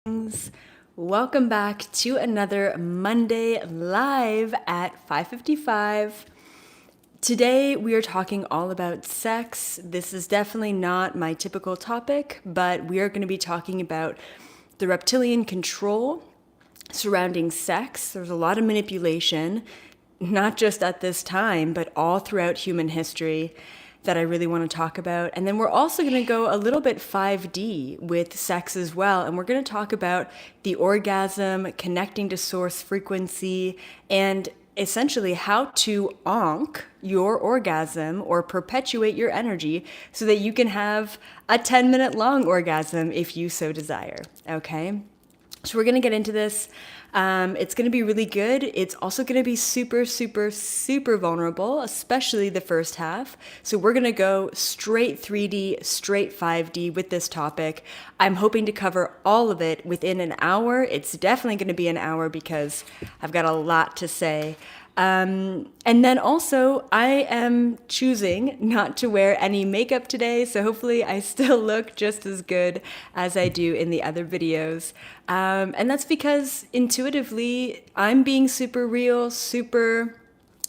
Greetings. Welcome back to another Monday live at 5:55. Today we are talking all about sex. This is definitely not my typical topic, but we are going to be talking about the reptilian control surrounding sex. There's a lot of manipulation, not just at this time, but all throughout human history that I really want to talk about. And then we're also going to go a little bit 5D with sex as well. And we're going to talk about the orgasm, connecting to source frequency, and essentially how to onk your orgasm or perpetuate your energy so that you can have a 10-minute long orgasm if you so desire. Okay? So we're going to get into this. It's going to be really good. It's also going to be super, super, super vulnerable, especially the first half. So we're going to go straight 3D, straight 5D with this topic. I'm hoping to cover all of it within an hour. It's definitely going to be an hour because I've got a lot to say. And then also, I am choosing not to wear any makeup today, so hopefully I still look just as good as I do in the other videos. And that's because intuitively, I'm being super real, super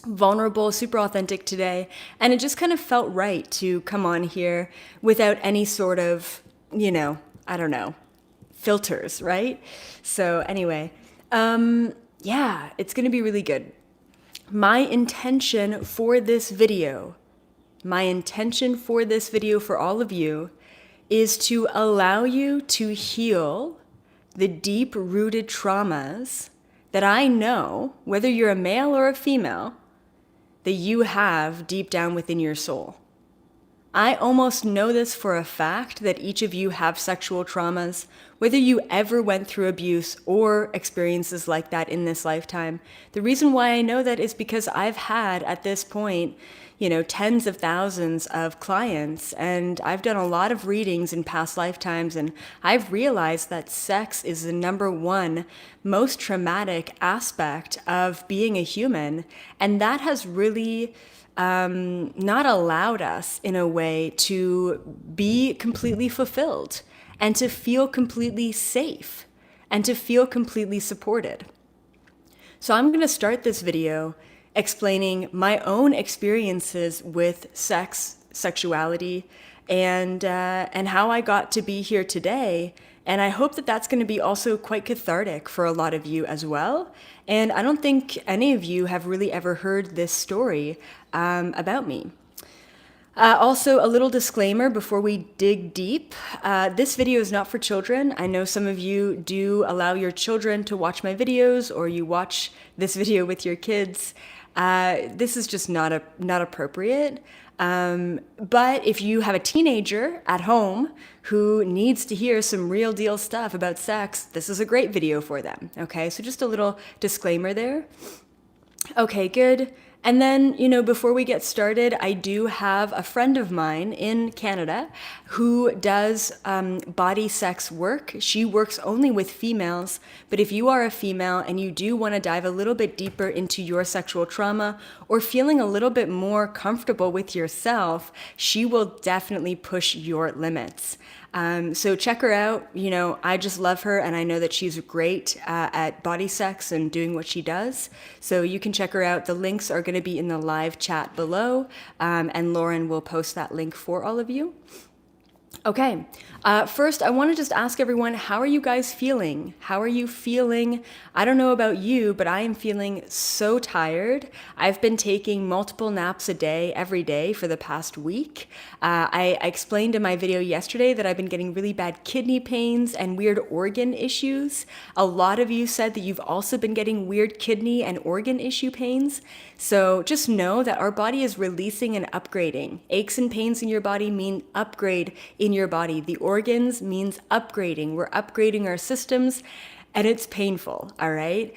vulnerable, super authentic today, and it just kind of felt right to come on here without any sort of, I don't know, filters, right? So anyway, yeah, it's going to be really good. My intention for this video for all of you is to allow you to heal the deep-rooted traumas that I know, whether you're a male or a female, that you have deep down within your soul. I almost know this for a fact that each of you have sexual traumas, whether you ever went through abuse or experiences like that in this lifetime. The reason why I know that is because I've had, at this point, tens of thousands of clients, and I've done a lot of readings in past lifetimes, and I've realized that sex is the number one most traumatic aspect of being a human, and that has really not allowed us in a way to be completely fulfilled and to feel completely safe and to feel completely supported. So I'm going to start this video explaining my own experiences with sex, sexuality, and how I got to be here today. And I hope that that's going to be also quite cathartic for a lot of you as well. And I don't think any of you have really ever heard this story about me. Also, a little disclaimer before we dig deep. This video is not for children. I know some of you do allow your children to watch my videos, or you watch this video with your kids. This is just not appropriate. But if you have a teenager at home who needs to hear some real deal stuff about sex, this is a great video for them. Okay, so just a little disclaimer there. Okay, good. And then, before we get started, I do have a friend of mine in Canada who does body sex work. She works only with females, but if you are a female and you do want to dive a little bit deeper into your sexual trauma or feeling a little bit more comfortable with yourself, she will definitely push your limits. So check her out. I just love her, and I know that she's great at body sex and doing what she does. So you can check her out. The links are going to be in the live chat below, and Lauren will post that link for all of you. Okay, first I want to just ask everyone, how are you guys feeling? How are you feeling? I don't know about you, but I am feeling so tired. I've been taking multiple naps a day, every day for the past week. I explained in my video yesterday that I've been getting really bad kidney pains and weird organ issues. A lot of you said that you've also been getting weird kidney and organ issue pains. So just know that our body is releasing and upgrading. Aches and pains in your body mean upgrade in your body. The organs means upgrading. We're upgrading our systems, and it's painful, all right?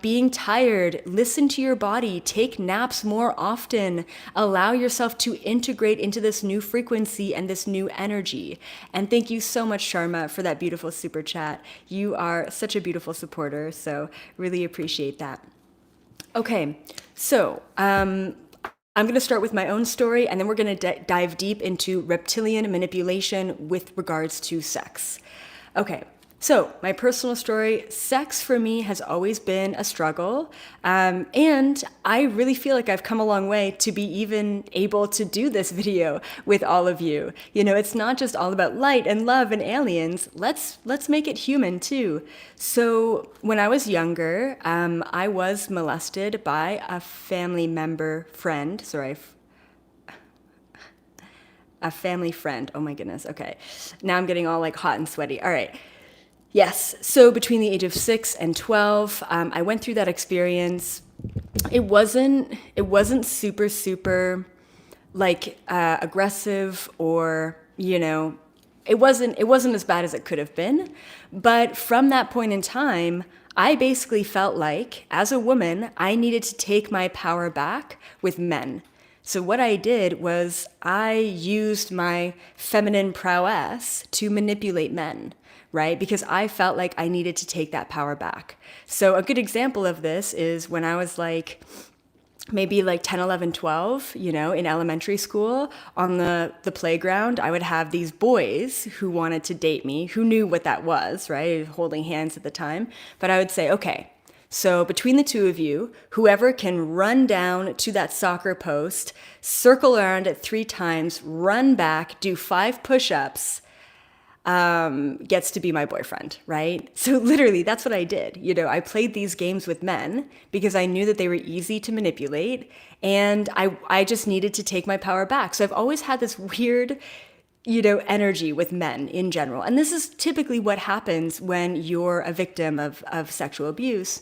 Being tired, listen to your body, take naps more often, allow yourself to integrate into this new frequency and this new energy. And thank you so much, Sharma, for that beautiful super chat. You are such a beautiful supporter, so really appreciate that. Okay, so I'm going to start with my own story, and then we're going to dive deep into reptilian manipulation with regards to sex. Okay, So, my personal story, sex for me has always been a struggle. And I really feel like I've come a long way to be even able to do this video with all of you. You know, it's not just all about light and love and aliens. Let's make it human too. So, when I was younger, I was molested by a family member friend. A family friend. Oh my goodness. Okay. Now I'm getting all like hot and sweaty. All right. Yes. So between the age of 6 and 12, I went through that experience. It wasn't super like aggressive, or, you know, it wasn't as bad as it could have been. But from that point in time, I basically felt like, as a woman, I needed to take my power back with men. So what I did was I used my feminine prowess to manipulate men, right? Because I felt like I needed to take that power back. So a good example of this is when I was like, maybe like 10, 11, 12, you know, in elementary school, on the playground, I would have these boys who wanted to date me, who knew what that was, right? Holding hands at the time. But I would say, okay, so between the two of you, whoever can run down to that soccer post, circle around it 3 times, run back, do 5 push-ups, gets to be my boyfriend, right? So literally, that's what I did. You know, I played these games with men because I knew that they were easy to manipulate, and I just needed to take my power back. So I've always had this weird, you know, energy with men in general. And this is typically what happens when you're a victim of sexual abuse.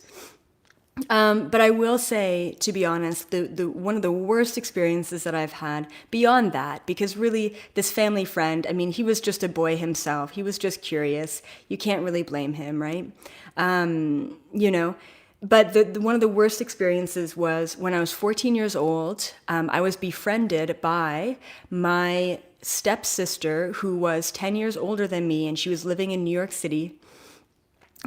But I will say, to be honest, the one of the worst experiences that I've had beyond that, because really this family friend, I mean, he was just a boy himself. He was just curious. You can't really blame him, right? You know, but one of the worst experiences was when I was 14 years old. I was befriended by my stepsister, who was 10 years older than me, and she was living in New York City.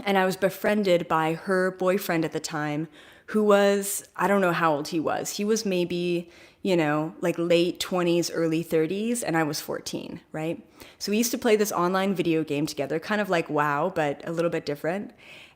And I was befriended by her boyfriend at the time, who was, I don't know how old he was. He was maybe, you know, like late 20s, early 30s, and I was 14, right? So we used to play this online video game together, kind of like WoW, but a little bit different.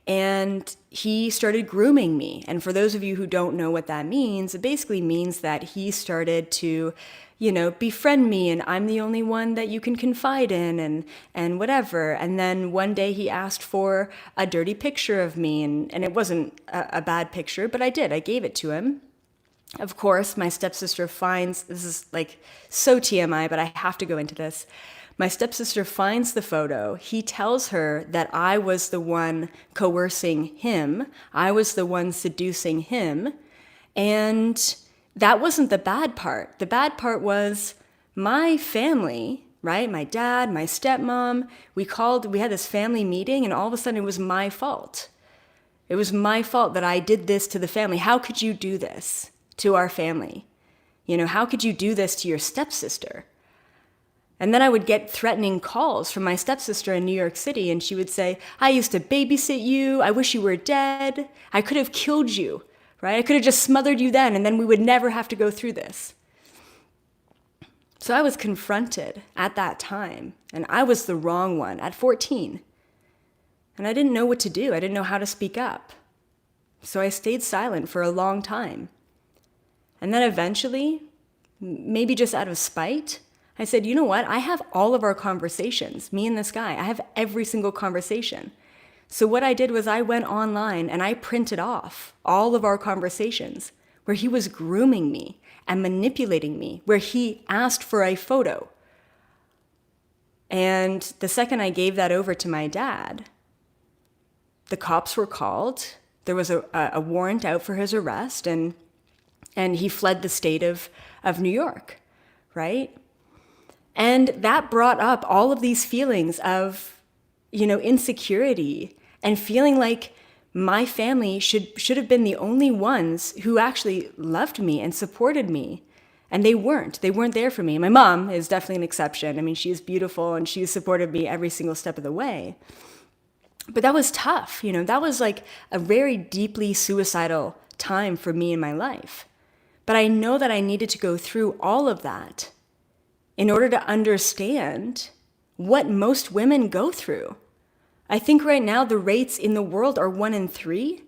And he started grooming me. And for those of you who don't know what that means, it basically means that he started to, you know, befriend me, and I'm the only one that you can confide in, and whatever. And then one day he asked for a dirty picture of me, and it wasn't a bad picture, but I gave it to him. Of course, my stepsister finds, this is like so TMI, but I have to go into this. My stepsister finds the photo. He tells her that I was the one coercing him. I was the one seducing him. And that wasn't the bad part. The bad part was my family, right? My dad, my stepmom, we had this family meeting, and all of a sudden it was my fault. It was my fault that I did this to the family. How could you do this to our family? You know, how could you do this to your stepsister? And then I would get threatening calls from my stepsister in New York City, and she would say, I used to babysit you. I wish you were dead. I could have killed you, right? I could have just smothered you then, and then we would never have to go through this. So I was confronted at that time, and I was the wrong one at 14. And I didn't know what to do. I didn't know how to speak up. So I stayed silent for a long time. And then eventually, maybe just out of spite, I said, you know what? I have all of our conversations, me and this guy. I have every single conversation. So what I did was I went online and I printed off all of our conversations where he was grooming me and manipulating me, where he asked for a photo. And the second I gave that over to my dad, the cops were called. There was a warrant out for his arrest, and he fled the state of New York, right? And that brought up all of these feelings of, you know, insecurity and feeling like my family should have been the only ones who actually loved me and supported me. And they weren't. They weren't there for me. My mom is definitely an exception. I mean, she is beautiful and she supported me every single step of the way. But that was tough. You know, that was like a very deeply suicidal time for me in my life. But I know that I needed to go through all of that in order to understand what most women go through. I think right now the rates in the world are 1 in 3.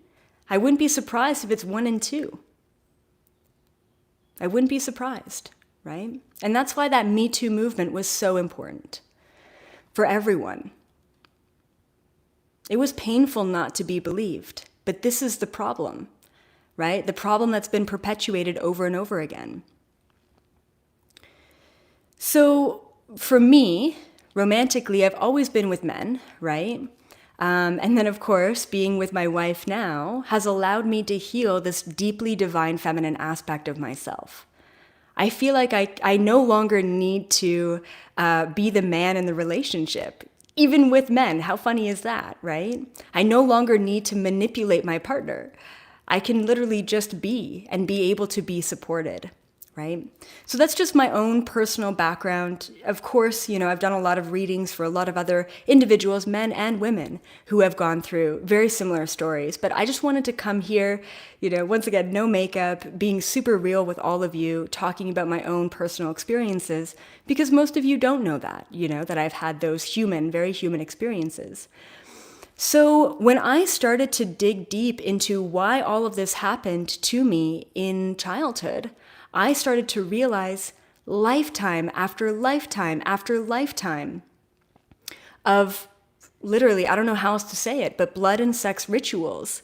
I wouldn't be surprised if it's 1 in 2. I wouldn't be surprised, right? And that's why that Me Too movement was so important for everyone. It was painful not to be believed, but this is the problem, right? The problem that's been perpetuated over and over again. So for me, romantically, I've always been with men, right? And then, of course, being with my wife now has allowed me to heal this deeply divine feminine aspect of myself. I feel like I no longer need to be the man in the relationship, even with men. How funny is that, right? I no longer need to manipulate my partner. I can literally just be and be able to be supported, right? So that's just my own personal background. Of course, I've done a lot of readings for a lot of other individuals, men and women, who have gone through very similar stories. But I just wanted to come here, once again, no makeup, being super real with all of you, talking about my own personal experiences, because most of you don't know that, that I've had those very human experiences. So when I started to dig deep into why all of this happened to me in childhood, I started to realize lifetime after lifetime after lifetime of literally, I don't know how else to say it, but blood and sex rituals,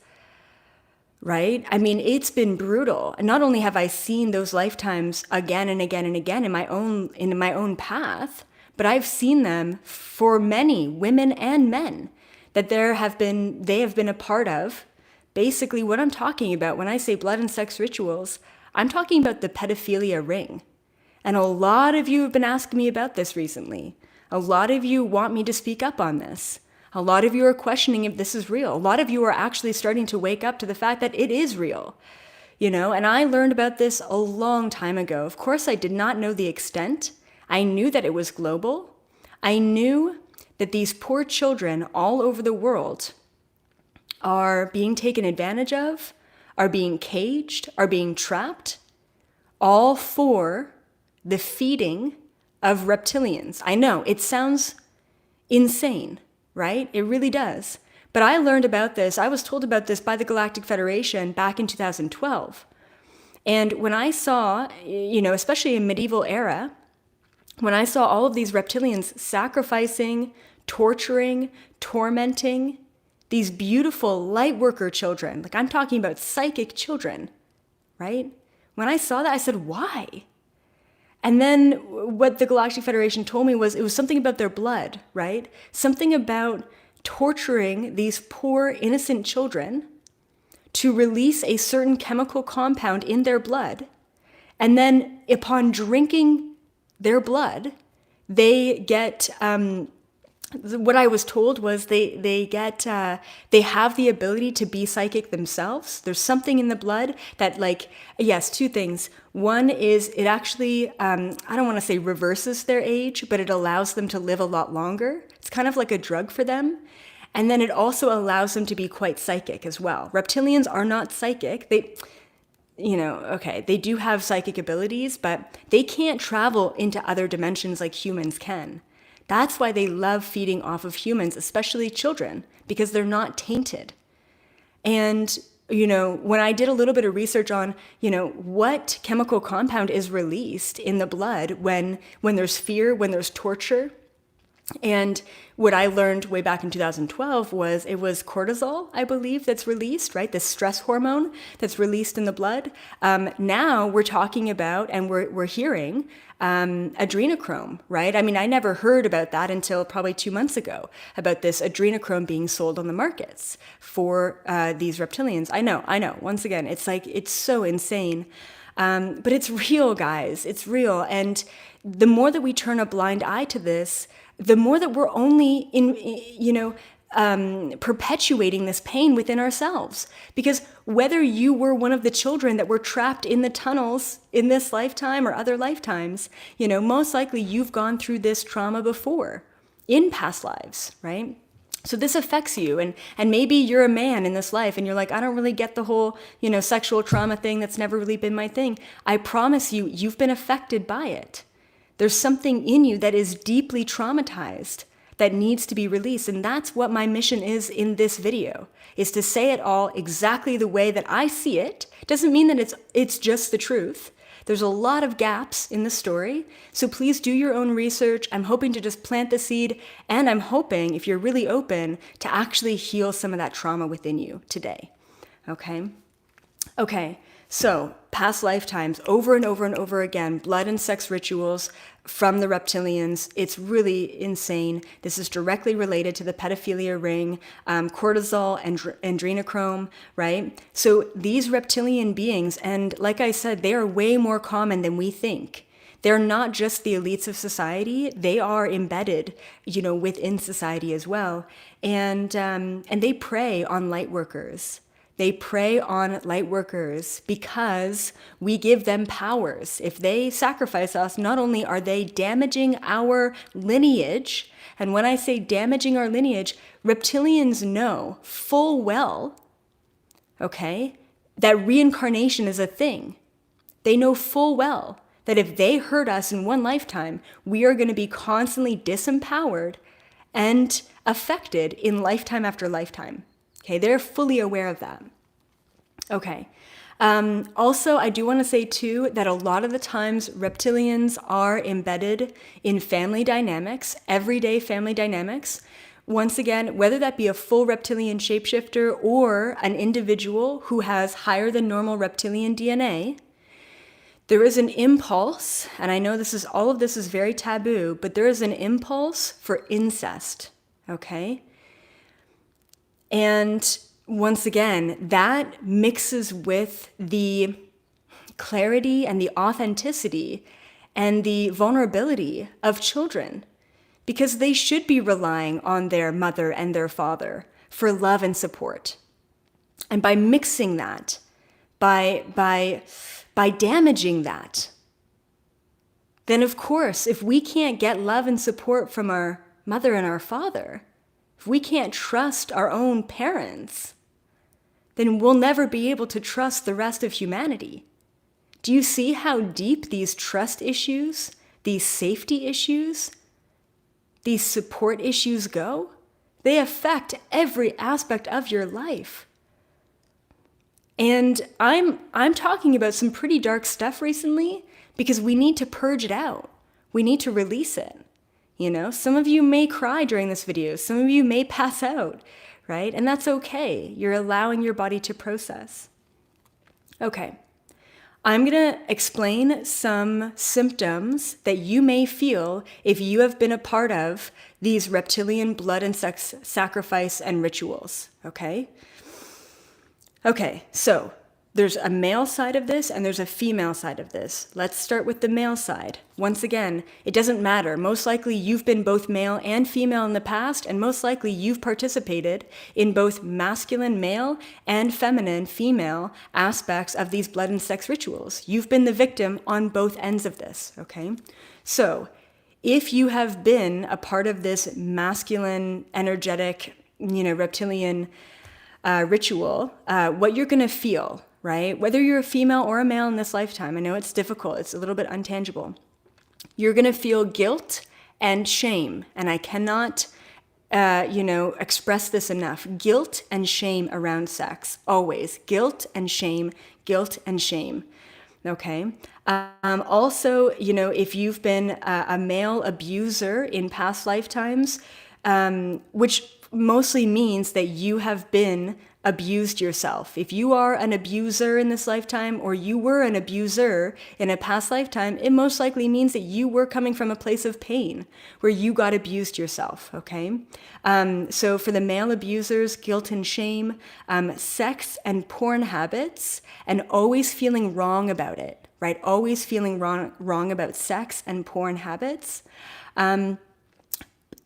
right? I mean, it's been brutal. And not only have I seen those lifetimes again and again and again in my own path, but I've seen them for many women and men that they have been a part of. Basically, what I'm talking about when I say blood and sex rituals, I'm talking about the pedophilia ring. And a lot of you have been asking me about this recently. A lot of you want me to speak up on this. A lot of you are questioning if this is real. A lot of you are actually starting to wake up to the fact that it is real. And I learned about this a long time ago. Of course, I did not know the extent. I knew that it was global. I knew that these poor children all over the world are being taken advantage of, are being caged, are being trapped, all for the feeding of reptilians. I know, it sounds insane, right? It really does. But I learned about this, I was told about this by the Galactic Federation back in 2012. And when I saw, especially in medieval era, when I saw all of these reptilians sacrificing, torturing, tormenting these beautiful light worker children, like I'm talking about psychic children, right? When I saw that, I said, why? And then what the Galactic Federation told me was it was something about their blood, right? Something about torturing these poor innocent children to release a certain chemical compound in their blood. And then upon drinking their blood, they get, what I was told was they have the ability to be psychic themselves. There's something in the blood that yes, two things. One is it actually, I don't want to say reverses their age, but it allows them to live a lot longer. It's kind of like a drug for them. And then it also allows them to be quite psychic as well. Reptilians are not psychic. They do have psychic abilities, but they can't travel into other dimensions like humans can. That's why they love feeding off of humans, especially children, because they're not tainted. And, when I did a little bit of research on, what chemical compound is released in the blood when there's fear, when there's torture, and what I learned way back in 2012 was it was cortisol, I believe, that's released, right? This stress hormone that's released in the blood. Now we're talking about, and we're hearing, adrenochrome, right? I mean, I never heard about that until probably 2 months ago, about this adrenochrome being sold on the markets for these reptilians. I know. Once again, it's so insane. But it's real, guys. It's real. And the more that we turn a blind eye to this, the more that we're only perpetuating this pain within ourselves. Because whether you were one of the children that were trapped in the tunnels in this lifetime or other lifetimes, most likely you've gone through this trauma before in past lives, right? So this affects you, and maybe you're a man in this life and you're like, I don't really get the whole, sexual trauma thing. That's never really been my thing. I promise you, you've been affected by it. There's something in you that is deeply traumatized that needs to be released. And that's what my mission is in this video, is to say it all exactly the way that I see it. Doesn't mean that it's just the truth. There's a lot of gaps in the story, so please do your own research. I'm hoping to just plant the seed, and I'm hoping, if you're really open, to actually heal some of that trauma within you today, okay? Okay, so past lifetimes, over and over and over again, blood and sex rituals from the reptilians. It's really insane. This is directly related to the pedophilia ring, cortisol and adrenochrome, right? So these reptilian beings, and like I said, they are way more common than we think. They're not just the elites of society. They are embedded, within society as well. And they prey on light workers. They prey on light workers because we give them powers. If they sacrifice us, not only are they damaging our lineage, and when I say damaging our lineage, reptilians know full well, okay, that reincarnation is a thing. They know full well that if they hurt us in one lifetime, we are going to be constantly disempowered and affected in lifetime after lifetime. Okay, they're fully aware of that. Okay. Also, I do want to say too that a lot of the times reptilians are embedded in family dynamics, everyday family dynamics. Once again, whether that be a full reptilian shapeshifter or an individual who has higher than normal reptilian DNA, there is an impulse, and I know all of this is very taboo, but there is an impulse for incest, okay? And once again, that mixes with the clarity and the authenticity and the vulnerability of children, because they should be relying on their mother and their father for love and support. And by mixing that, by damaging that, then of course, if we can't get love and support from our mother and our father, if we can't trust our own parents, then we'll never be able to trust the rest of humanity. Do you see how deep these trust issues, these safety issues, these support issues go? They affect every aspect of your life. And I'm talking about some pretty dark stuff recently because we need to purge it out. We need to release it. Some of you may cry during this video. Some of you may pass out, right? And that's okay. You're allowing your body to process. Okay. I'm going to explain some symptoms that you may feel if you have been a part of these reptilian blood and sex sacrifice and rituals, okay? Okay, so there's a male side of this and there's a female side of this. Let's start with the male side. Once again, it doesn't matter. Most likely you've been both male and female in the past, and most likely you've participated in both masculine male and feminine female aspects of these blood and sex rituals. You've been the victim on both ends of this, okay? So if you have been a part of this masculine, energetic, reptilian ritual, what you're going to feel, right? Whether you're a female or a male in this lifetime, I know it's difficult, it's a little bit untangible. You're going to feel guilt and shame, and I cannot, express this enough. Guilt and shame around sex, always. Guilt and shame, okay? Also, if you've been a male abuser in past lifetimes, which mostly means that you have been abused yourself. If you are an abuser in this lifetime, or you were an abuser in a past lifetime, it most likely means that you were coming from a place of pain where you got abused yourself, okay? So for the male abusers, guilt and shame, sex and porn habits, and always feeling wrong about it, right? Always feeling wrong about sex and porn habits.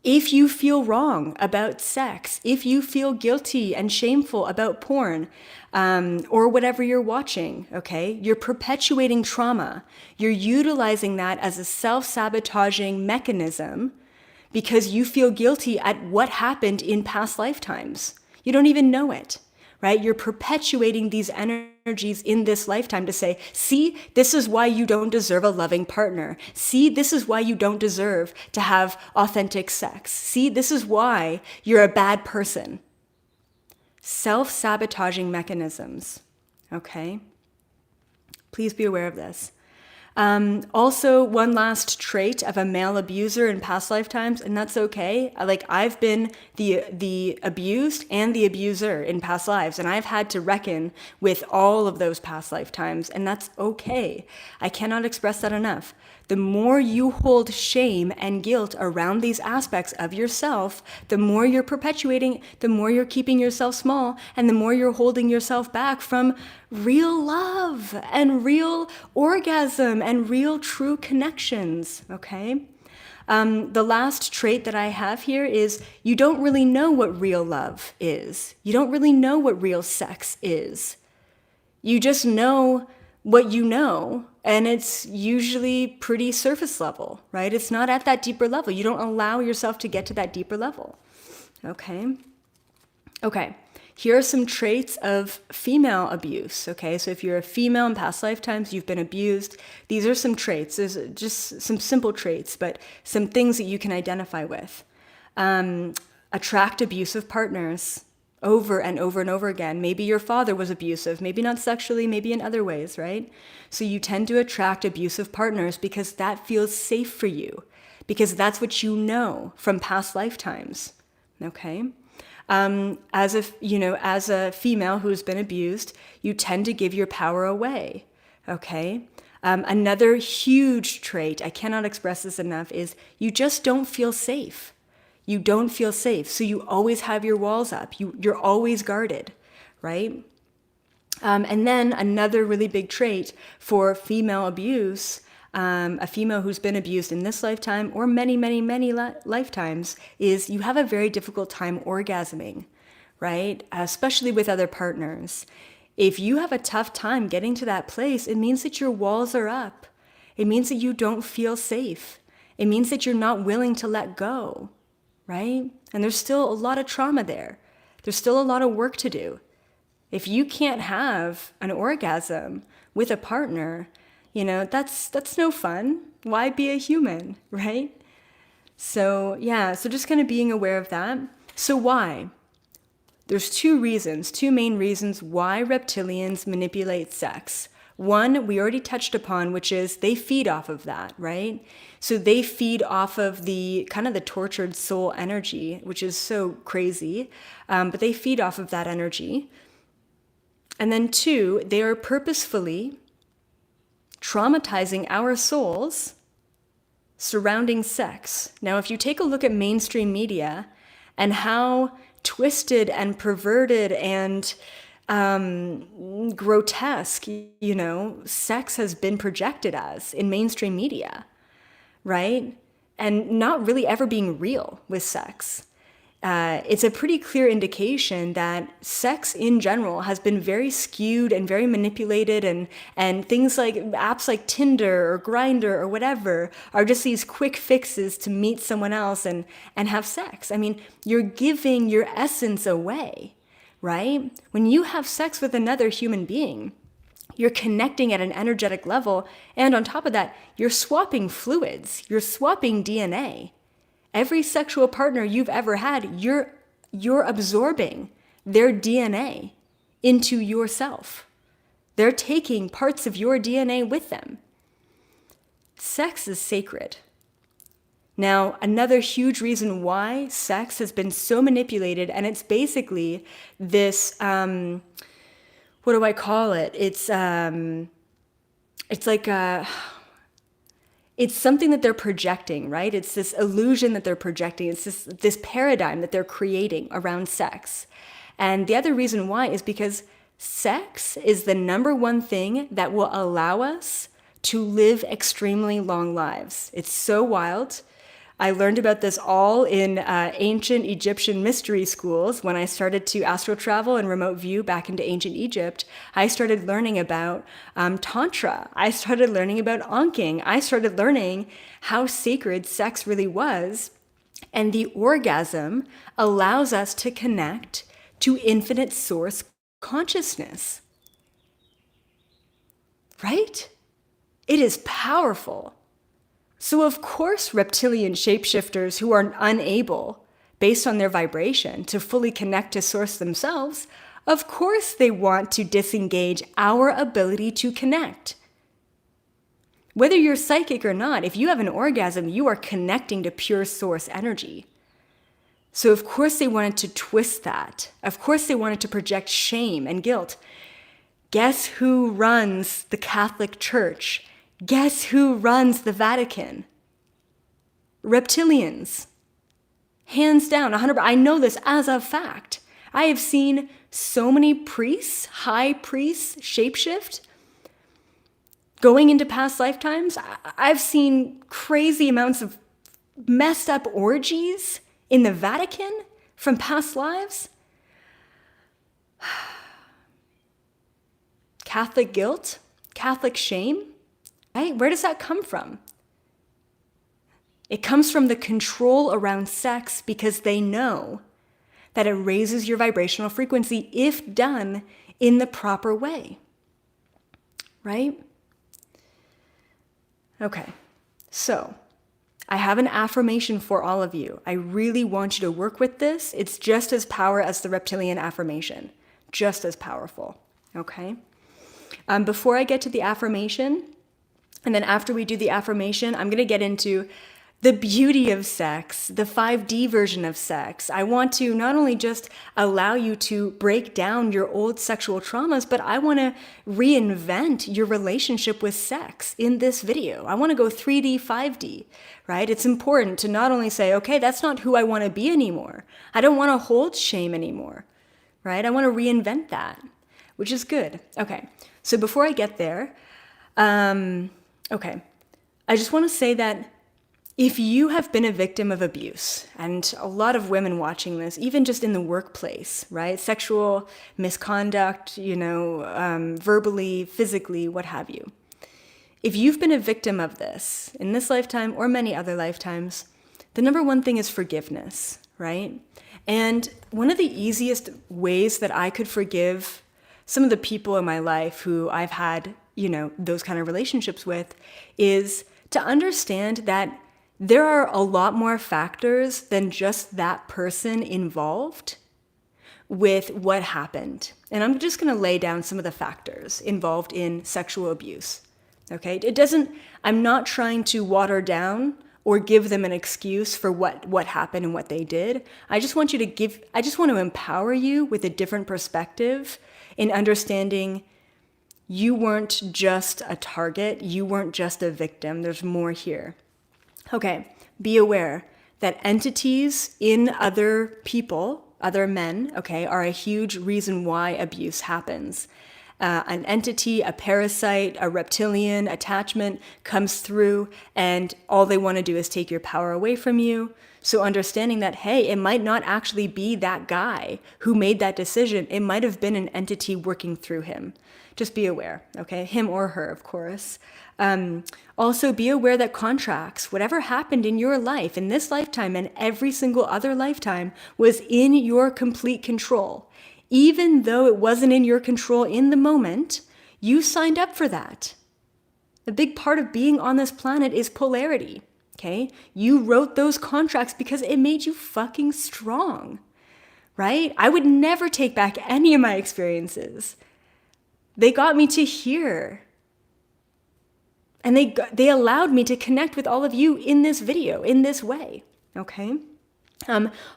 If you feel wrong about sex, if you feel guilty and shameful about porn, or whatever you're watching, okay, you're perpetuating trauma. You're utilizing that as a self-sabotaging mechanism because you feel guilty at what happened in past lifetimes. You don't even know it, right? You're perpetuating these energies in this lifetime to say, see, this is why you don't deserve a loving partner. See, this is why you don't deserve to have authentic sex. See, this is why you're a bad person. Self-sabotaging mechanisms, okay? Please be aware of this. Also, one last trait of a male abuser in past lifetimes, and that's okay. Like, I've been the abused and the abuser in past lives, and I've had to reckon with all of those past lifetimes, and that's okay. I cannot express that enough. The more you hold shame and guilt around these aspects of yourself, the more you're perpetuating, the more you're keeping yourself small, and the more you're holding yourself back from real love and real orgasm and real true connections, okay? The last trait that I have here is you don't really know what real love is. You don't really know what real sex is. You just know what you know, and it's usually pretty surface level, right? It's not at that deeper level. You don't allow yourself to get to that deeper level, okay? Okay, here are some traits of female abuse, okay? So if you're a female in past lifetimes, you've been abused, these are some traits. There's just some simple traits, but some things that you can identify with. Attract abusive partners over and over and over again. Maybe your father was abusive, maybe not sexually, maybe in other ways, right? So you tend to attract abusive partners because that feels safe for you, because that's what you know from past lifetimes, okay? As a female who's been abused, you tend to give your power away, okay? Another huge trait, I cannot express this enough, is you just don't feel safe. You don't feel safe, so you always have your walls up. You're always guarded, right? And then another really big trait for female abuse, a female who's been abused in this lifetime or many, many, many lifetimes, is you have a very difficult time orgasming, right? Especially with other partners. If you have a tough time getting to that place, it means that your walls are up. It means that you don't feel safe. It means that you're not willing to let go, right? And there's still a lot of trauma there. There's still a lot of work to do. If you can't have an orgasm with a partner, that's no fun. Why be a human, right? So just kind of being aware of that. So why? There's two main reasons why reptilians manipulate sex. One, we already touched upon, which is they feed off of that, right? So they feed off of the kind of the tortured soul energy, which is so crazy, but they feed off of that energy. And then two, they are purposefully traumatizing our souls surrounding sex. Now, if you take a look at mainstream media and how twisted and perverted and grotesque, sex has been projected as in mainstream media, right? And not really ever being real with sex. It's a pretty clear indication that sex in general has been very skewed and very manipulated, and things like apps like Tinder or Grindr or whatever are just these quick fixes to meet someone else and have sex. I mean, you're giving your essence away, right? When you have sex with another human being, you're connecting at an energetic level, and on top of that, you're swapping fluids, you're swapping DNA. Every sexual partner you've ever had, you're absorbing their DNA into yourself. They're taking parts of your DNA with them. Sex is sacred. Now, another huge reason why sex has been so manipulated, and it's basically this, what do I call it? It's like it's something that they're projecting, right? It's this illusion that they're projecting. It's this paradigm that they're creating around sex. And the other reason why is because sex is the number one thing that will allow us to live extremely long lives. It's so wild. I learned about this all in ancient Egyptian mystery schools. When I started to astral travel and remote view back into ancient Egypt, I started learning about Tantra. I started learning about Aking. I started learning how sacred sex really was. And the orgasm allows us to connect to infinite source consciousness. Right? It is powerful. So of course, reptilian shapeshifters who are unable, based on their vibration, to fully connect to source themselves, of course they want to disengage our ability to connect. Whether you're psychic or not, if you have an orgasm, you are connecting to pure source energy. So of course they wanted to twist that. Of course they wanted to project shame and guilt. Guess who runs the Catholic Church? Guess who runs the Vatican? Reptilians. Hands down, 100%. I know this as a fact. I have seen so many priests, high priests, shapeshift, going into past lifetimes. I've seen crazy amounts of messed up orgies in the Vatican from past lives. Catholic guilt, Catholic shame, right? Where does that come from? It comes from the control around sex because they know that it raises your vibrational frequency if done in the proper way, right? Okay, so I have an affirmation for all of you. I really want you to work with this. It's just as powerful as the reptilian affirmation, just as powerful, okay? Before I get to the affirmation, and then after we do the affirmation, I'm going to get into the beauty of sex, the 5D version of sex. I want to not only just allow you to break down your old sexual traumas, but I want to reinvent your relationship with sex in this video. I want to go 3D, 5D, right? It's important to not only say, okay, that's not who I want to be anymore. I don't want to hold shame anymore, right? I want to reinvent that, which is good. Okay, so before I get there, I just want to say that if you have been a victim of abuse, and a lot of women watching this, even just in the workplace, right? Sexual misconduct, verbally, physically, what have you. If you've been a victim of this in this lifetime or many other lifetimes, the number one thing is forgiveness, right? And one of the easiest ways that I could forgive some of the people in my life who I've had, those kind of relationships with is to understand that there are a lot more factors than just that person involved with what happened. And I'm just going to lay down some of the factors involved in sexual abuse. Okay? I'm not trying to water down or give them an excuse for what happened and what they did. I just want to empower you with a different perspective in understanding you weren't just a target, you weren't just a victim, there's more here. Okay, be aware that entities in other people, other men, okay, are a huge reason why abuse happens. An entity, a parasite, a reptilian attachment comes through and all they want to do is take your power away from you. So understanding that, hey, it might not actually be that guy who made that decision. It might have been an entity working through him. Just be aware, okay? Him or her, of course. Also be aware that contracts, whatever happened in your life, in this lifetime and every single other lifetime, was in your complete control. Even though it wasn't in your control in the moment, you signed up for that. A big part of being on this planet is polarity, okay? You wrote those contracts because it made you fucking strong, right? I would never take back any of my experiences. They got me to here. And they allowed me to connect with all of you in this video, in this way, okay?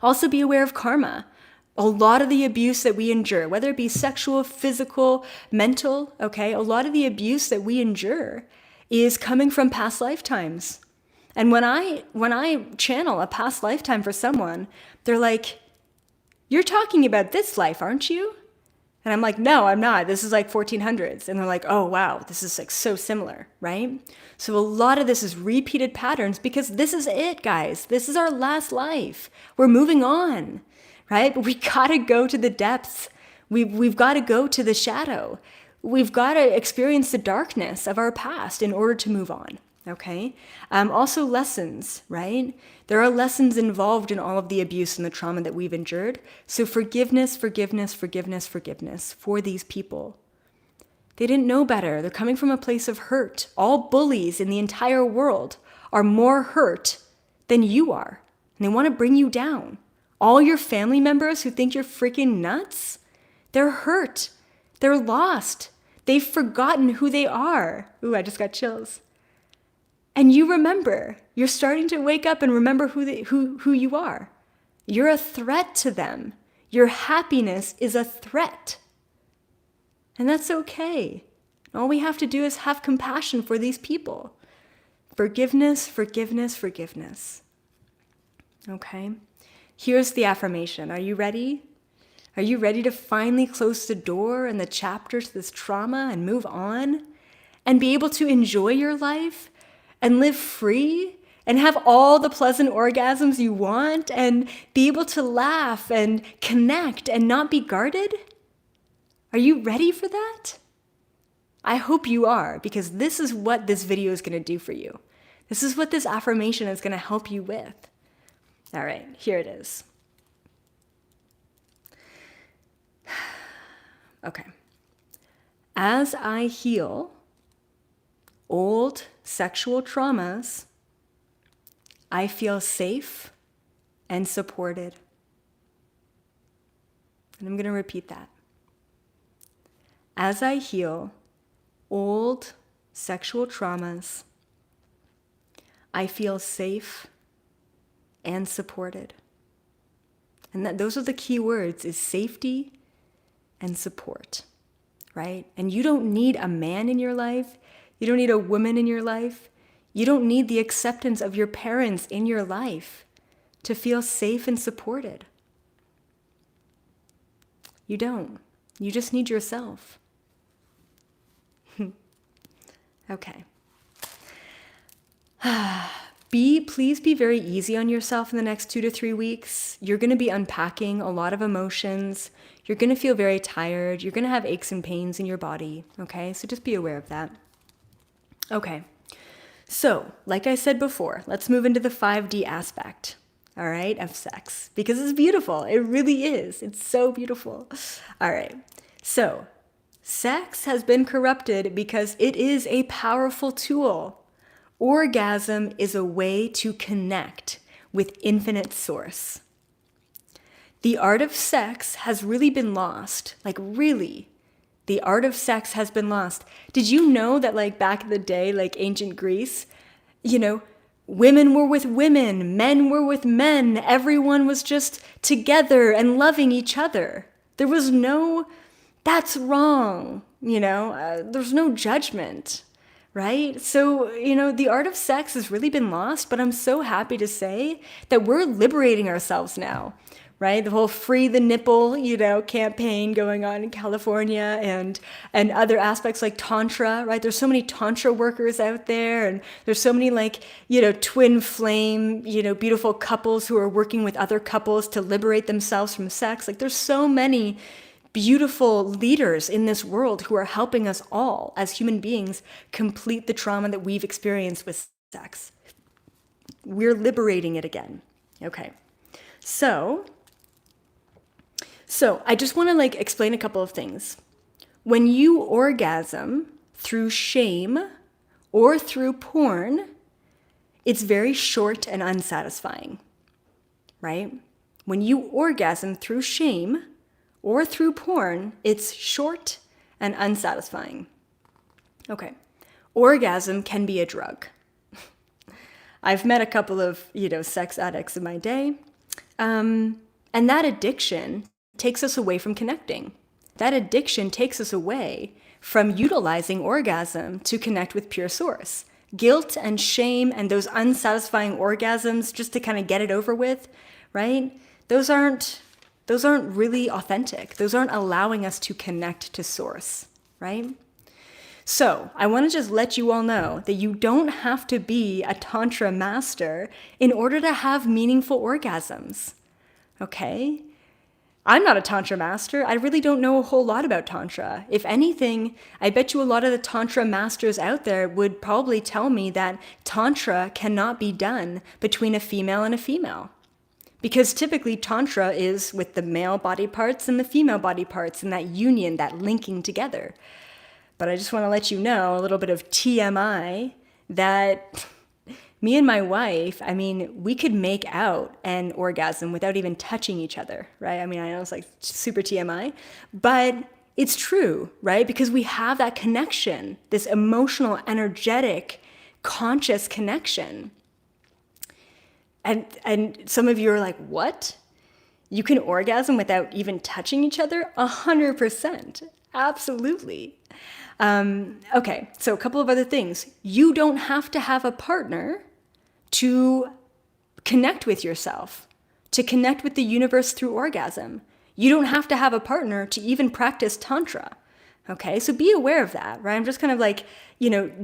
Also be aware of karma. A lot of the abuse that we endure, whether it be sexual, physical, mental, okay? A lot of the abuse that we endure is coming from past lifetimes. And when I channel a past lifetime for someone, they're like, "You're talking about this life, aren't you?" And I'm like, "No, I'm not. This is like 1400s. And they're like, "Oh, wow, this is like so similar," right? So a lot of this is repeated patterns because this is it, guys. This is our last life. We're moving on, right? But we gotta go to the depths. We've got to go to the shadow. We've got to experience the darkness of our past in order to move on, Okay. Also lessons, right? There are lessons involved in all of the abuse and the trauma that we've endured. So forgiveness, forgiveness, forgiveness, forgiveness for these people. They didn't know better. They're coming from a place of hurt. All bullies in the entire world are more hurt than you are. And they want to bring you down. All your family members who think you're freaking nuts, they're hurt. They're lost. They've forgotten who they are. Ooh, I just got chills. And you remember. You're starting to wake up and remember who you are. You're a threat to them. Your happiness is a threat. And that's okay. All we have to do is have compassion for these people. Forgiveness, forgiveness, forgiveness. Okay? Here's the affirmation. Are you ready? Are you ready to finally close the door and the chapter to this trauma and move on? And be able to enjoy your life and live free and have all the pleasant orgasms you want and be able to laugh and connect and not be guarded? Are you ready for that? I hope you are, because this is what this video is going to do for you. This is what this affirmation is going to help you with. All right, here it is. Okay. As I heal old sexual traumas, I feel safe and supported. And I'm going to repeat that. As I heal old sexual traumas, I feel safe and supported. And those are the key words, is safety and support, right? And you don't need a man in your life. You don't need a woman in your life. You don't need the acceptance of your parents in your life to feel safe and supported. You don't. You just need yourself. Okay. Please be very easy on yourself in the next 2 to 3 weeks. You're going to be unpacking a lot of emotions. You're going to feel very tired. You're going to have aches and pains in your body. Okay, so just be aware of that. Okay, so like I said before, let's move into the 5D aspect, all right, of sex, because it's beautiful. It really is. It's so beautiful. All right, so sex has been corrupted because it is a powerful tool. Orgasm is a way to connect with infinite source. The art of sex has really been lost. Like really, the art of sex has been lost. Did you know that like back in the day, like ancient Greece, women were with women, men were with men, everyone was just together and loving each other. There was no, that's wrong, there's no judgment. Right? So, the art of sex has really been lost, but I'm so happy to say that we're liberating ourselves now, right? The whole free the nipple, campaign going on in California and other aspects like Tantra, right? There's so many Tantra workers out there, and there's so many twin flame, beautiful couples who are working with other couples to liberate themselves from sex. Like there's so many beautiful leaders in this world who are helping us all as human beings complete the trauma that we've experienced with sex. We're liberating it again. Okay. So I just want to explain a couple of things. When you orgasm through shame or through porn, it's very short and unsatisfying, right? When you orgasm through shame or through porn, it's short and unsatisfying. Okay, orgasm can be a drug. I've met a couple of, sex addicts in my day, and that addiction takes us away from connecting. That addiction takes us away from utilizing orgasm to connect with pure source. Guilt and shame and those unsatisfying orgasms just to kind of get it over with, right? Those aren't really authentic. Those aren't allowing us to connect to source, right? So I want to just let you all know that you don't have to be a Tantra master in order to have meaningful orgasms, okay? I'm not a Tantra master. I really don't know a whole lot about Tantra. If anything, I bet you a lot of the Tantra masters out there would probably tell me that Tantra cannot be done between a female and a female. Because typically Tantra is with the male body parts and the female body parts and that union, that linking together. But I just want to let you know a little bit of TMI that me and my wife, I mean, we could make out an orgasm without even touching each other, right? I mean, I know it's like super TMI, but it's true, right? Because we have that connection, this emotional, energetic, conscious connection. And some of you are like, what? You can orgasm without even touching each other? 100%. Absolutely. Okay, so a couple of other things. You don't have to have a partner to connect with yourself, to connect with the universe through orgasm. You don't have to have a partner to even practice Tantra. Okay, so be aware of that, right? I'm just kind of like,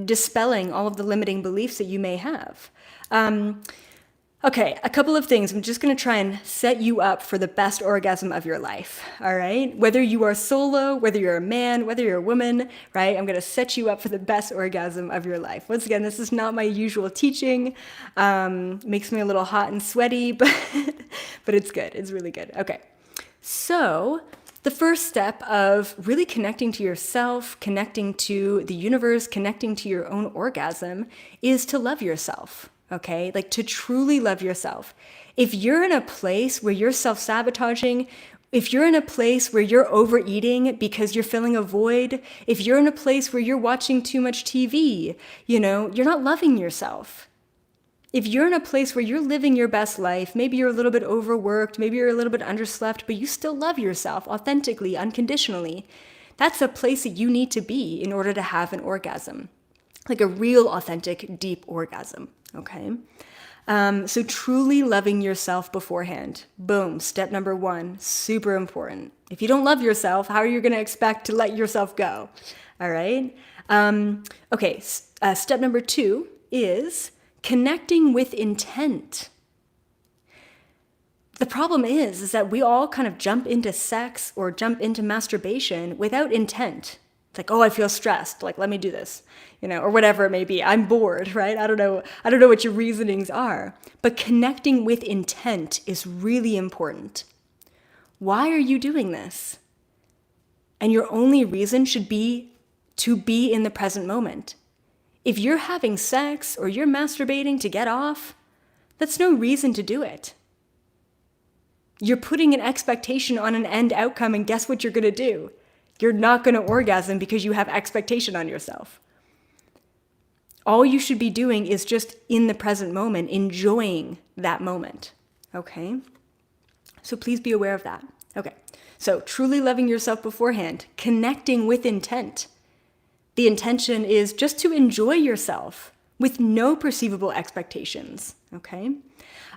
dispelling all of the limiting beliefs that you may have. Okay, a couple of things. I'm just going to try and set you up for the best orgasm of your life, all right? Whether you are solo, whether you're a man, whether you're a woman, right? I'm going to set you up for the best orgasm of your life. Once again, this is not my usual teaching. Makes me a little hot and sweaty, but it's good. It's really good. Okay, so the first step of really connecting to yourself, connecting to the universe, connecting to your own orgasm is to love yourself. Okay, like to truly love yourself. If you're in a place where you're self-sabotaging, if you're in a place where you're overeating because you're filling a void, if you're in a place where you're watching too much TV, you're not loving yourself. If you're in a place where you're living your best life, maybe you're a little bit overworked, maybe you're a little bit underslept, but you still love yourself authentically, unconditionally, that's a place that you need to be in order to have an orgasm, like a real, authentic, deep orgasm. Okay, so truly loving yourself beforehand. Boom, step number 1, super important. If you don't love yourself, how are you going to expect to let yourself go? All right. Okay, step number 2 is connecting with intent. The problem is that we all kind of jump into sex or jump into masturbation without intent. It's like, oh, I feel stressed. Like, let me do this, or whatever it may be. I'm bored, right? I don't know what your reasonings are. But connecting with intent is really important. Why are you doing this? And your only reason should be to be in the present moment. If you're having sex or you're masturbating to get off, that's no reason to do it. You're putting an expectation on an end outcome, and guess what you're going to do? You're not going to orgasm because you have expectation on yourself. All you should be doing is just in the present moment, enjoying that moment. Okay? So please be aware of that. Okay. So truly loving yourself beforehand, connecting with intent. The intention is just to enjoy yourself with no perceivable expectations. Okay?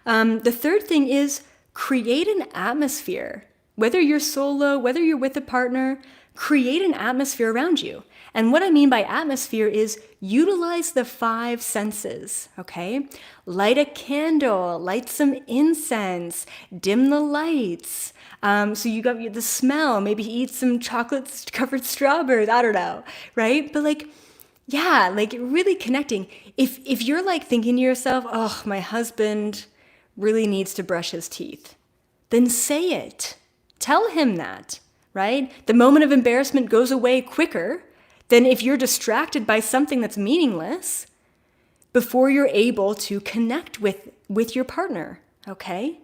The third thing is create an atmosphere. Whether you're solo, whether you're with a partner, create an atmosphere around you. And what I mean by atmosphere is utilize the 5 senses, okay? Light a candle, light some incense, dim the lights. So you got the smell, maybe eat some chocolate-covered strawberries, I don't know, right? But really connecting. If you're like thinking to yourself, oh, my husband really needs to brush his teeth, then say it. Tell him that. Right? The moment of embarrassment goes away quicker than if you're distracted by something that's meaningless before you're able to connect with your partner, okay?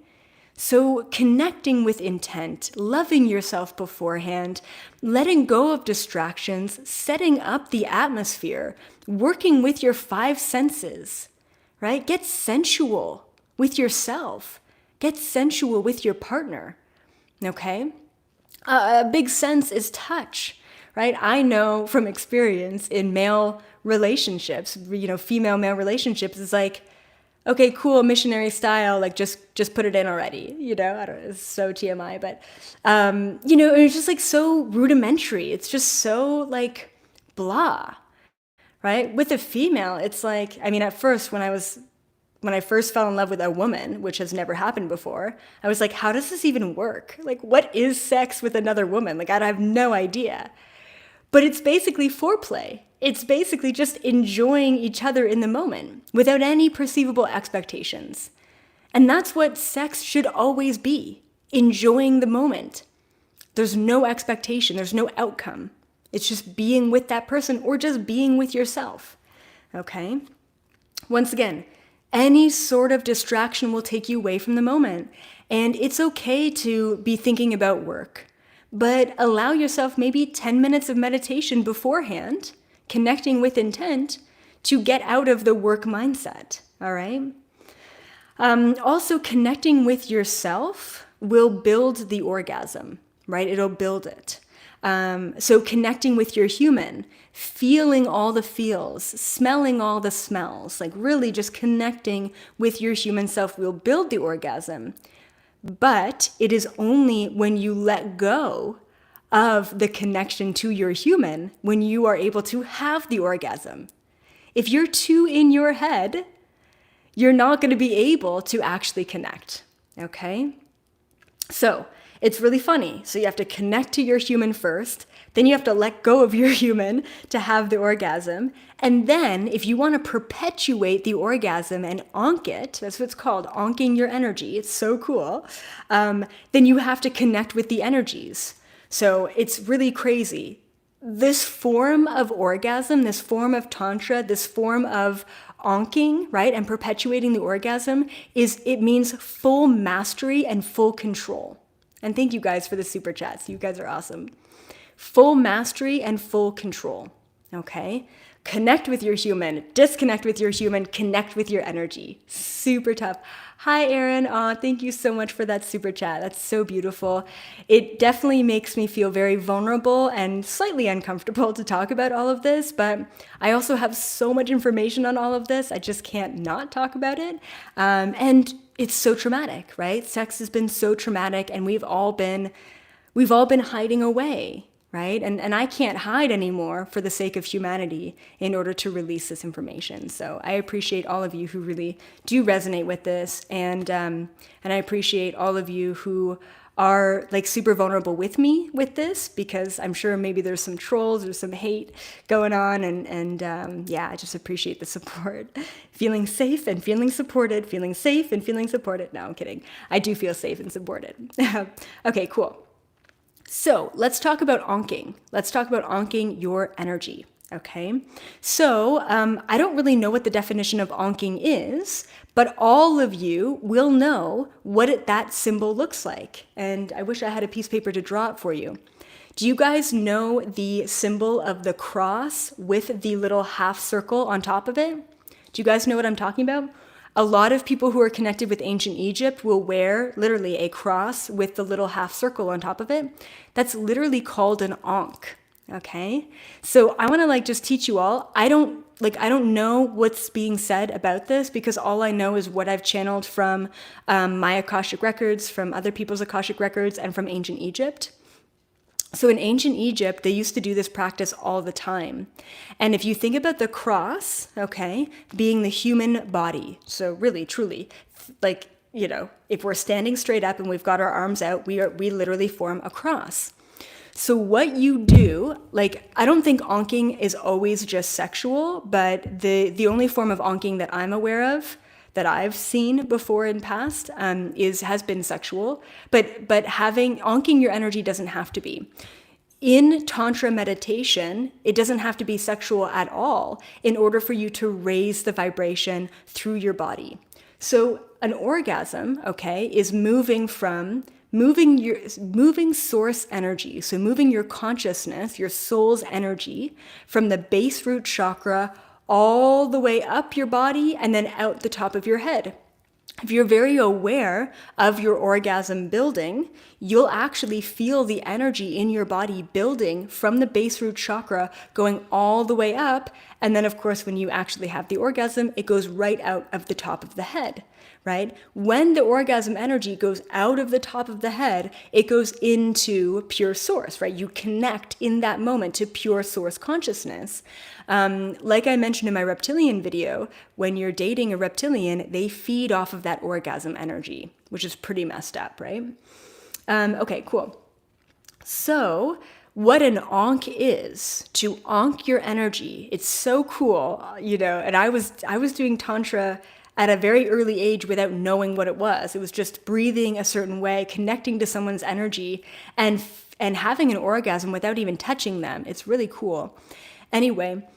So connecting with intent, loving yourself beforehand, letting go of distractions, setting up the atmosphere, working with your 5 senses, right? Get sensual with yourself. Get sensual with your partner, okay? A big sense is touch, right? I know from experience in male relationships, female-male relationships, is like, okay, cool, missionary style, like just put it in already, I don't know, it's so TMI, but, it's just like so rudimentary. It's just so like blah, right? With a female, it's like, at first when I was when I first fell in love with a woman, which has never happened before, I was like, how does this even work? Like, what is sex with another woman? Like, I have no idea. But it's basically foreplay. It's basically just enjoying each other in the moment without any perceivable expectations. And that's what sex should always be, enjoying the moment. There's no expectation, there's no outcome. It's just being with that person or just being with yourself, okay? Once again, any sort of distraction will take you away from the moment. And it's okay to be thinking about work, but allow yourself maybe 10 minutes of meditation beforehand, connecting with intent to get out of the work mindset, all right? Also, connecting with yourself will build the orgasm, right? It'll build it. So connecting with your human, feeling all the feels, smelling all the smells, like really just connecting with your human self will build the orgasm. But it is only when you let go of the connection to your human when you are able to have the orgasm. If you're too in your head, you're not going to be able to actually connect, okay? So it's really funny. So you have to connect to your human first, then you have to let go of your human to have the orgasm. And then if you want to perpetuate the orgasm and onk it, that's what it's called, onking your energy. It's so cool. Then you have to connect with the energies. So it's really crazy. This form of orgasm, this form of tantra, this form of onking, right, and perpetuating the orgasm it means full mastery and full control. And thank you guys for the super chats. You guys are awesome. Full mastery and full control, okay? Connect with your human, disconnect with your human, connect with your energy. Super tough. Hi, Erin. Thank you so much for that super chat. That's so beautiful. It definitely makes me feel very vulnerable and slightly uncomfortable to talk about all of this, but I also have so much information on all of this. I just can't not talk about it. And it's so traumatic, right? Sex has been so traumatic, and we've all been hiding away, right? And I can't hide anymore for the sake of humanity in order to release this information. So I appreciate all of you who really do resonate with this, and I appreciate all of you who are like super vulnerable with me with this, because I'm sure maybe there's some trolls or some hate going on, and yeah, I just appreciate the support. Feeling safe and feeling supported, feeling safe and feeling supported. No, I'm kidding. I do feel safe and supported. Okay, cool. So let's talk about onking. Let's talk about onking your energy, okay? So I don't really know what the definition of onking is, but all of you will know what that symbol looks like. And I wish I had a piece of paper to draw it for you. Do you guys know the symbol of the cross with the little half circle on top of it? Do you guys know what I'm talking about? A lot of people who are connected with ancient Egypt will wear literally a cross with the little half circle on top of it. That's literally called an ankh, okay? So I want to just teach you all. I don't know what's being said about this, because all I know is what I've channeled from my Akashic records, from other people's Akashic records, and from ancient Egypt. So in ancient Egypt, they used to do this practice all the time. And if you think about the cross, okay, being the human body, so really, truly, if we're standing straight up and we've got our arms out, we literally form a cross. So what you do, I don't think onking is always just sexual, but the only form of onking that I'm aware of, that I've seen before in past, has been sexual, but onking your energy doesn't have to be. In Tantra meditation, it doesn't have to be sexual at all in order for you to raise the vibration through your body. So an orgasm, okay, is moving source energy. So moving your consciousness, your soul's energy, from the base root chakra all the way up your body and then out the top of your head. If you're very aware of your orgasm building, you'll actually feel the energy in your body building from the base root chakra going all the way up. And then, of course, when you actually have the orgasm, it goes right out of the top of the head. right? When the orgasm energy goes out of the top of the head, it goes into pure source, right? You connect in that moment to pure source consciousness. Like I mentioned in my reptilian video, when you're dating a reptilian, they feed off of that orgasm energy, which is pretty messed up, right? Okay, cool. So what an onk is, to onk your energy, it's so cool, and I was doing Tantra at a very early age without knowing what it was. It was just breathing a certain way, connecting to someone's energy, and having an orgasm without even touching them. It's really cool. Anyway,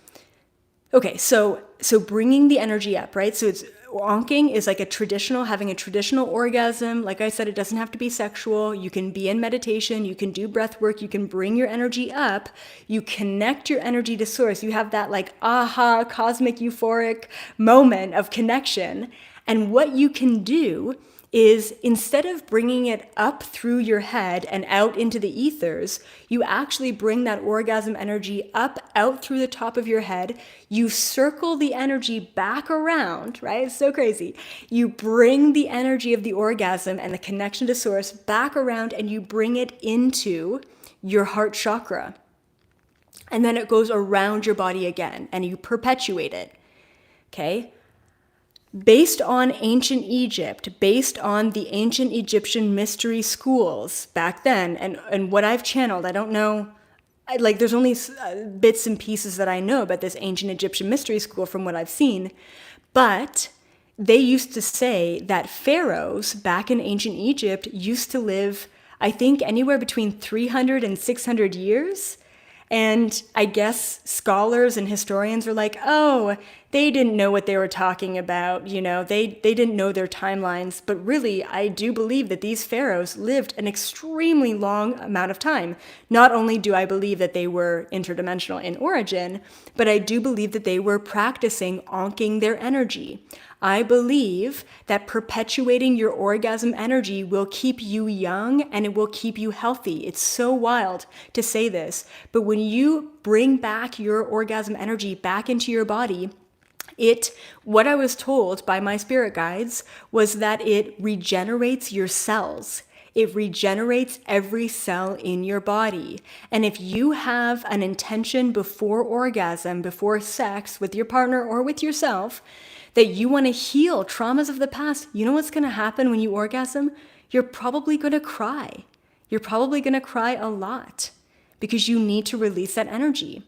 okay, so bringing the energy up, right? So it's onking is like having a traditional orgasm. Like I said, it doesn't have to be sexual. You can be in meditation. You can do breath work. You can bring your energy up. You connect your energy to source. You have that like aha, cosmic euphoric moment of connection. And what you can do is, instead of bringing it up through your head and out into the ethers, you actually bring that orgasm energy up, out through the top of your head. You circle the energy back around, right? It's so crazy. You bring the energy of the orgasm and the connection to source back around, and you bring it into your heart chakra. And then it goes around your body again, and you perpetuate it, okay? Based on ancient Egypt, based on the ancient Egyptian mystery schools back then, and what I've channeled, I don't know, there's only bits and pieces that I know about this ancient Egyptian mystery school from what I've seen, but they used to say that pharaohs back in ancient Egypt used to live, I think, anywhere between 300 and 600 years. And I guess scholars and historians are like, oh, they didn't know what they were talking about. They didn't know their timelines. But really, I do believe that these pharaohs lived an extremely long amount of time. Not only do I believe that they were interdimensional in origin, but I do believe that they were practicing onking their energy. I believe that perpetuating your orgasm energy will keep you young and it will keep you healthy. It's so wild to say this, but when you bring back your orgasm energy back into your body, what I was told by my spirit guides was that it regenerates your cells. It regenerates every cell in your body. And if you have an intention before orgasm, before sex with your partner or with yourself, that you want to heal traumas of the past, you know what's going to happen when you orgasm? You're probably going to cry. You're probably going to cry a lot because you need to release that energy.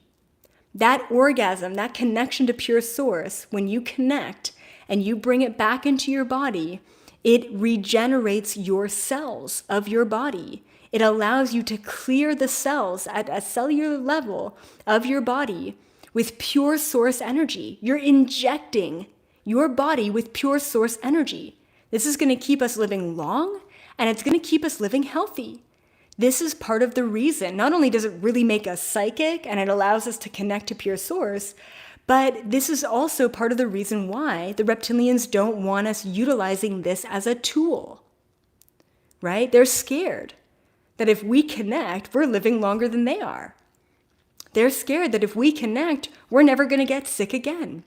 That orgasm, that connection to pure source, when you connect and you bring it back into your body, it regenerates your cells of your body. It allows you to clear the cells at a cellular level of your body with pure source energy. You're injecting your body with pure source energy. This is going to keep us living long, and it's going to keep us living healthy. This is part of the reason. Not only does it really make us psychic and it allows us to connect to pure source, but this is also part of the reason why the reptilians don't want us utilizing this as a tool, right? They're scared that if we connect, we're living longer than they are. They're scared that if we connect, we're never going to get sick again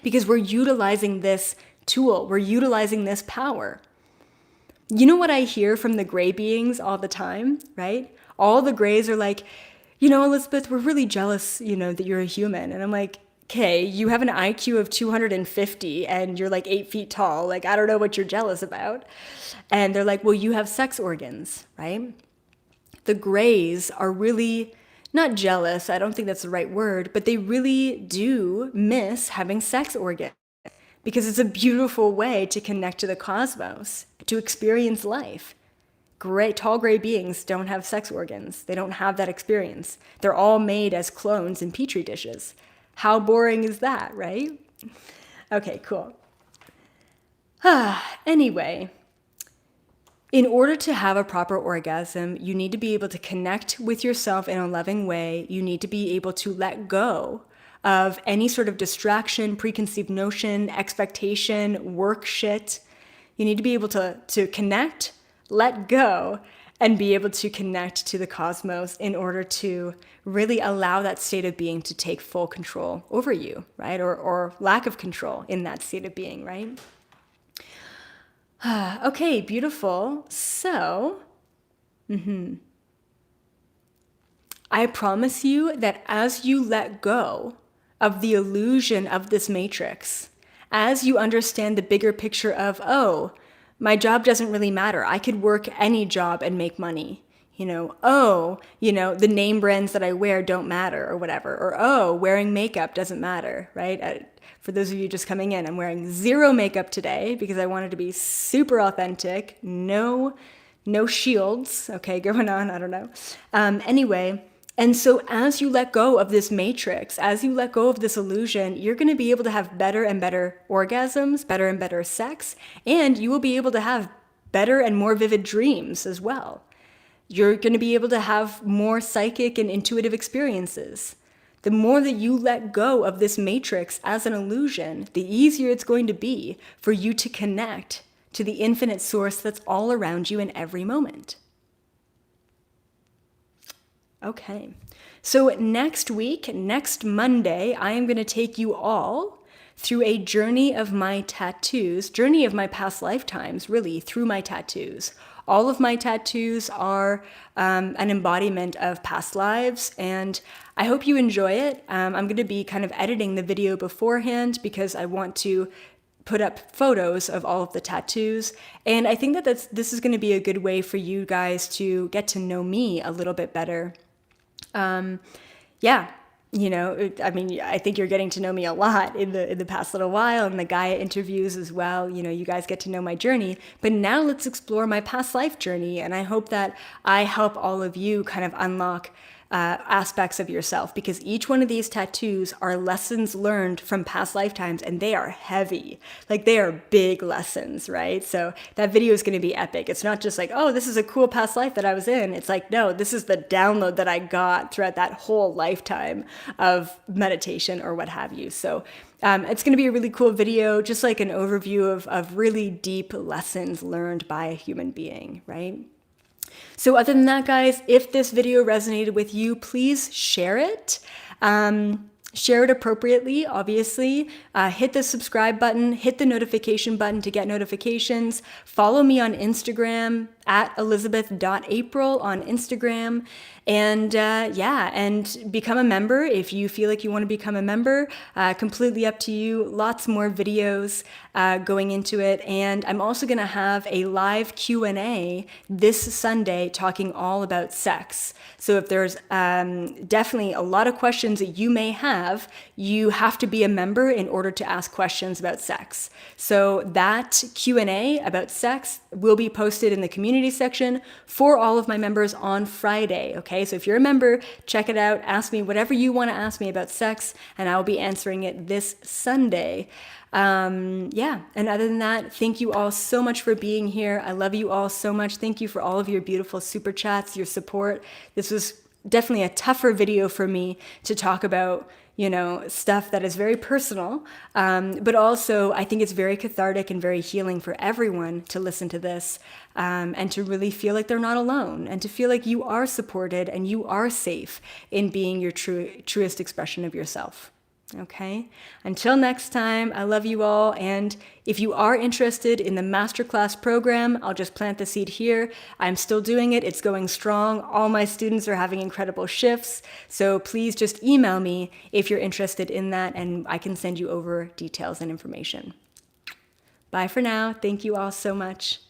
because we're utilizing this tool. We're utilizing this power. You know what I hear from the gray beings all the time, right? All the grays are like, Elizabeth, we're really jealous, that you're a human. And I'm like, okay, you have an IQ of 250 and you're like 8 feet tall. Like, I don't know what you're jealous about. And they're like, well, you have sex organs, right? The grays are really not jealous. I don't think that's the right word, but they really do miss having sex organs because it's a beautiful way to connect to the cosmos, to experience life. Tall gray beings don't have sex organs. They don't have that experience. They're all made as clones in petri dishes. How boring is that, right? Okay, cool. Anyway, in order to have a proper orgasm, you need to be able to connect with yourself in a loving way. You need to be able to let go of any sort of distraction, preconceived notion, expectation, work shit. You need to be able to connect, let go, and be able to connect to the cosmos in order to really allow that state of being to take full control over you, right? Or lack of control in that state of being, right? Okay, beautiful. So, I promise you that as you let go of the illusion of this matrix, as you understand the bigger picture of, oh, my job doesn't really matter. I could work any job and make money. The name brands that I wear don't matter or whatever. Or, oh, wearing makeup doesn't matter, right? For those of you just coming in, I'm wearing zero makeup today because I wanted to be super authentic. No shields, okay, going on, I don't know. Anyway, and so as you let go of this matrix, as you let go of this illusion, you're going to be able to have better and better orgasms, better and better sex, and you will be able to have better and more vivid dreams as well. You're going to be able to have more psychic and intuitive experiences. The more that you let go of this matrix as an illusion, the easier it's going to be for you to connect to the infinite source that's all around you in every moment. Okay, so next week, next Monday, I am going to take you all through a journey of my tattoos, journey of my past lifetimes, really, through my tattoos. All of my tattoos are an embodiment of past lives, and I hope you enjoy it. I'm going to be kind of editing the video beforehand because I want to put up photos of all of the tattoos. And I think that this is going to be a good way for you guys to get to know me a little bit better. I think you're getting to know me a lot in the past little while, and the Gaia interviews as well. You guys get to know my journey, but now let's explore my past life journey. And I hope that I help all of you kind of unlock aspects of yourself, because each one of these tattoos are lessons learned from past lifetimes, and they are heavy. Like, they are big lessons, right? So that video is going to be epic. It's not just like, oh, this is a cool past life that I was in. It's like, no, this is the download that I got throughout that whole lifetime of meditation or what have you. So it's going to be a really cool video, just like an overview of really deep lessons learned by a human being, right? So other than that, guys, if this video resonated with you, please share it. Share it appropriately, obviously. Hit the subscribe button, hit the notification button to get notifications. Follow me on Instagram at elizabeth.april on Instagram. And and become a member if you feel like you want to become a member. Completely up to you. Lots more videos going into it. And I'm also going to have a live Q&A this Sunday talking all about sex. So if there's definitely a lot of questions that you may have, you have to be a member in order to ask questions about sex. So that Q&A about sex will be posted in the community section for all of my members on Friday, okay? So if you're a member, check it out. Ask me whatever you want to ask me about sex, and I will be answering it this Sunday. And other than that, thank you all so much for being here. I love you all so much. Thank you for all of your beautiful super chats, your support. This was definitely a tougher video for me to talk about, stuff that is very personal. But also I think it's very cathartic and very healing for everyone to listen to this, and to really feel like they're not alone, and to feel like you are supported and you are safe in being your truest expression of yourself. Okay, until next time, I love you all. And if you are interested in the masterclass program, I'll just plant the seed here. I'm still doing it. It's going strong. All my students are having incredible shifts. So please just email me if you're interested in that, and I can send you over details and information. Bye for now. Thank you all so much.